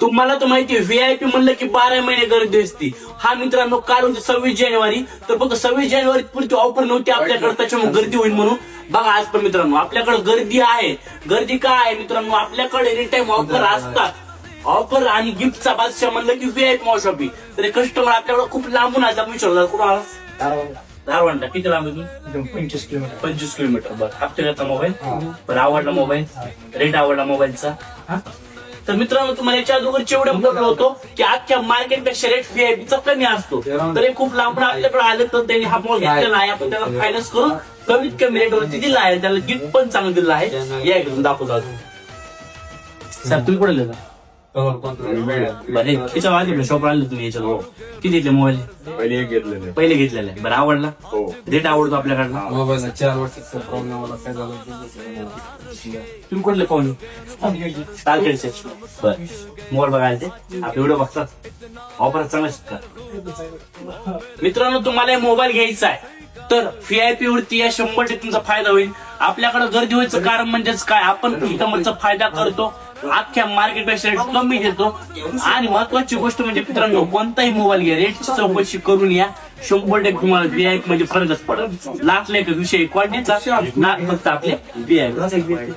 तुम्हाला तर माहिती आहे व्हीआयपी म्हणलं की 12 महिने गर्दी असते. हा मित्रांनो काल होते 26 जानेवारी, तर फक्त 26 जानेवारी पुरती ऑफर नव्हती आपल्याकडे, त्याच्यामुळे गर्दी होईल म्हणून बघा. आज पण मित्रांनो आपल्याकडे गर्दी आहे. गर्दी का आहे मित्रांनो, आपल्याकडे एनी टाइम ऑफर असतात. ऑफर आणि गिफ्टचा बादशाह म्हणलं की व्हीआयपी मॉल शॉपिंग. तर कस्टमर आपल्याकडे खूप लांबून आले. आपण विचारलं कुठं आला? धारवांडा. किती लांब आहे तुम्ही? 25 किलोमीटर. 25 किलोमीटर. बरं हप्ते घेतला मोबाईल, बरं आवडला मोबाईल, रेट आवडला मोबाईलचा. तर मित्रांनो तुम्हाला याच्या अगोदर एवढं बोललो होतो की आजच्या मार्केटपेक्षा रेट व्हीआयपीचा कमी असतो. तर हे खूप लांबून आपल्याकडे आले तर त्यांनी हा मॉल घेतलेला आहे. आपण त्याला फायनान्स करून कमीत कमी रेटवरती दिला आहे. त्याला गिफ्ट पण चांगलं दिलं आहे. या एकदम दाखवतो अजून. सर तुम्ही कुठे लिहिलं? बरं त्याच्या आधी शॉप आले तुम्ही याच्यावर. किती घेतले मोबाईल? पहिले घेतलेले. बरं आवडला? रेट आवडतो आपल्याकडला? मोबाईल 4 वर्षाचा प्रॉब्लेम मला काय झालं तुम्ही कुठले फोन? तारखेचे. बरं मोबाईल बघायला ते आपले व्हिडिओ बघतात. ऑफर चांगला का मित्रांनो? तुम्हाला मोबाईल घ्यायचा आहे तर व्हीआयपी वरती या 100% तुमचा फायदा होईल. आपल्याकडे गर्दी व्हायचं कारण म्हणजेच काय, आपण कस्टमरचा फायदा करतो. अख्ख्या मार्केटपेक्षा रेट कमी देतो. आणि महत्वाची गोष्ट म्हणजे मित्रांनो कोणताही मोबाईल घ्या रेटची चौकशी करून या. 100% तुम्हाला व्हीआयपी म्हणजे फरकच पडत. लाखला एक विषय क्वालिटीचा, लाख फक्त आपले व्हीआयपी.